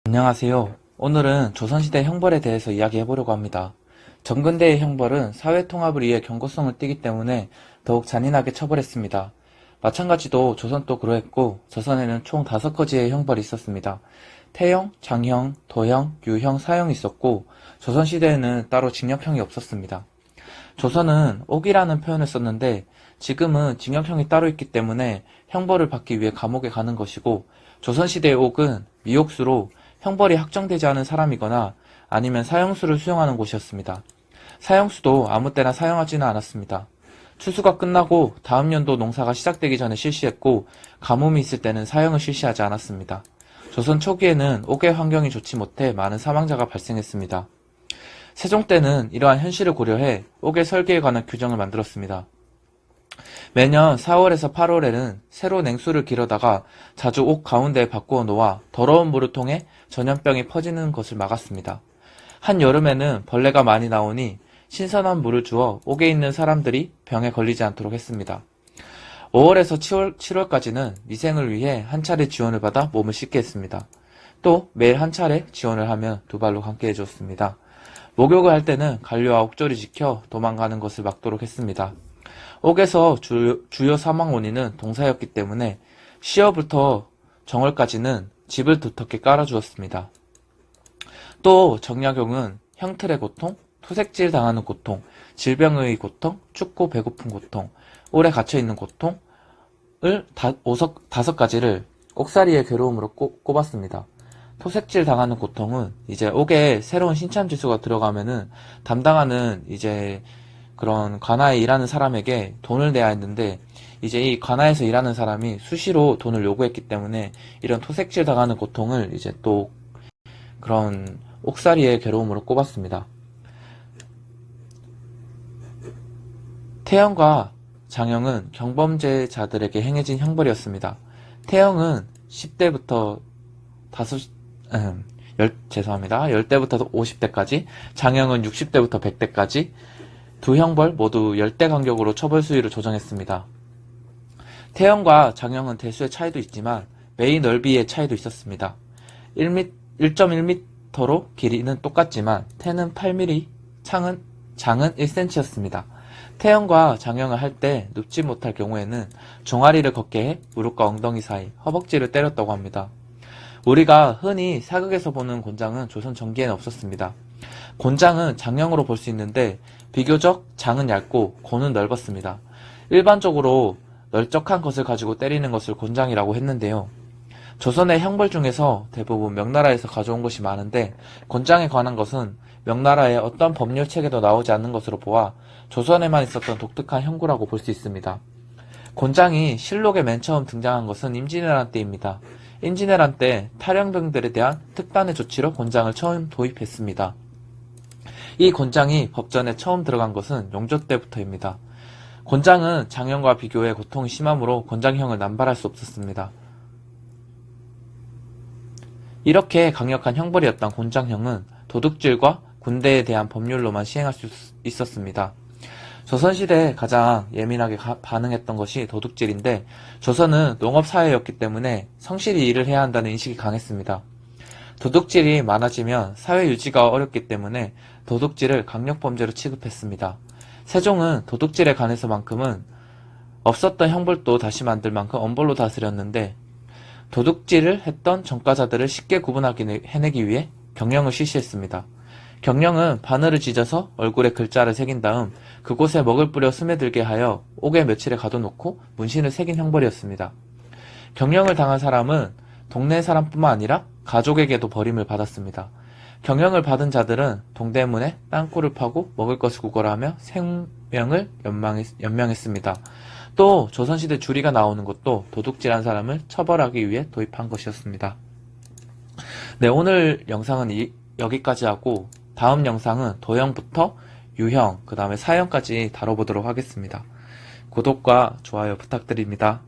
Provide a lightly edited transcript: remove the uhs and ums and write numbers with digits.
안녕하세요. 오늘은 조선시대 형벌에 대해서 이야기해보려고 합니다. 정근대의 형벌은 사회통합을 위해 경고성을 띠기 때문에 더욱 잔인하게 처벌했습니다. 마찬가지로 조선도 그러했고 조선에는 총 5가지의 형벌이 있었습니다. 태형, 장형, 도형, 유형, 사형이 있었고 조선시대에는 따로 징역형이 없었습니다. 조선은 옥이라는 표현을 썼는데 지금은 징역형이 따로 있기 때문에 형벌을 받기 위해 감옥에 가는 것이고 조선시대의 옥은 미옥수로 형벌이 확정되지 않은 사람이거나 아니면 사형수를 수용하는 곳이었습니다. 사형수도 아무 때나 사용하지는 않았습니다. 추수가 끝나고 다음 연도 농사가 시작되기 전에 실시했고 가뭄이 있을 때는 사형을 실시하지 않았습니다. 조선 초기에는 옥의 환경이 좋지 못해 많은 사망자가 발생했습니다. 세종 때는 이러한 현실을 고려해 옥의 설계에 관한 규정을 만들었습니다. 매년 4월에서 8월에는 새로 냉수를 길어다가 자주 옥 가운데에 바꾸어 놓아 더러운 물을 통해 전염병이 퍼지는 것을 막았습니다. 한여름에는 벌레가 많이 나오니 신선한 물을 주어 옥에 있는 사람들이 병에 걸리지 않도록 했습니다. 5월에서 7월까지는 위생을 위해 한 차례 지원을 받아 몸을 씻게 했습니다. 또 매일 한 차례 지원을 하면 2발로 감게 해줬습니다. 목욕을 할 때는 관료와 옥졸이 지켜 도망가는 것을 막도록 했습니다. 옥에서 주요 사망 원인은 동사였기 때문에 시어부터 정월까지는 집을 두텁게 깔아주었습니다. 또 정약용은 형틀의 고통, 토색질 당하는 고통, 질병의 고통, 춥고 배고픈 고통, 오래 갇혀있는 고통을 5가지를 옥살이의 괴로움으로 꼽았습니다. 토색질 당하는 고통은 이제 옥에 새로운 신참지수가 들어가면은 담당하는 이제 그런 관아에 일하는 사람에게 돈을 내야 했는데 이제 이 관아에서 일하는 사람이 수시로 돈을 요구했기 때문에 이런 토색질 당하는 고통을 이제 또 그런 옥살이의 괴로움으로 꼽았습니다. 태형과 장형은 경범죄자들에게 행해진 형벌이었습니다. 태형은 10대부터 10대부터 50대까지, 장형은 60대부터 100대까지 두 형벌 모두 열대 간격으로 처벌 수위를 조정했습니다. 태형과 장형은 대수의 차이도 있지만 매의 넓이의 차이도 있었습니다. 1.1m로 길이는 똑같지만 태는 8mm, 장은 1cm였습니다. 태형과 장형을 할 때 눕지 못할 경우에는 종아리를 걷게 해 무릎과 엉덩이 사이, 허벅지를 때렸다고 합니다. 우리가 흔히 사극에서 보는 곤장은 조선 전기에는 없었습니다. 곤장은 장형으로 볼 수 있는데 비교적 장은 얇고 고는 넓었습니다. 일반적으로 널쩍한 것을 가지고 때리는 것을 곤장이라고 했는데요. 조선의 형벌 중에서 대부분 명나라에서 가져온 것이 많은데 곤장에 관한 것은 명나라의 어떤 법률 책에도 나오지 않는 것으로 보아 조선에만 있었던 독특한 형구라고 볼 수 있습니다. 곤장이 실록에 맨 처음 등장한 것은 임진왜란 때입니다. 임진왜란 때 탈영병들에 대한 특단의 조치로 곤장을 처음 도입했습니다. 이 곤장이 법전에 처음 들어간 것은 용조 때부터입니다. 곤장은 장형과 비교해 고통이 심하므로 곤장형을 남발할 수 없었습니다. 이렇게 강력한 형벌이었던 곤장형은 도둑질과 군대에 대한 법률로만 시행할 수 있었습니다. 조선시대에 가장 예민하게 반응했던 것이 도둑질인데 조선은 농업사회였기 때문에 성실히 일을 해야 한다는 인식이 강했습니다. 도둑질이 많아지면 사회 유지가 어렵기 때문에 도둑질을 강력범죄로 취급했습니다. 세종은 도둑질에 관해서만큼은 없었던 형벌도 다시 만들 만큼 엄벌로 다스렸는데 도둑질을 했던 전과자들을 쉽게 해내기 위해 경령을 실시했습니다. 경령은 바늘을 찢어서 얼굴에 글자를 새긴 다음 그곳에 먹을 뿌려 스며들게 하여 옥에 며칠에 가둬놓고 문신을 새긴 형벌이었습니다. 경령을 당한 사람은 동네 사람뿐만 아니라 가족에게도 버림을 받았습니다. 경령을 받은 자들은 동대문에 땅굴을 파고 먹을 것을 구걸하며 생명을 연명했습니다. 또 조선시대 주리가 나오는 것도 도둑질한 사람을 처벌하기 위해 도입한 것이었습니다. 네, 오늘 영상은 여기까지 하고 다음 영상은 도형부터 유형, 그 다음에 사형까지 다뤄보도록 하겠습니다. 구독과 좋아요 부탁드립니다.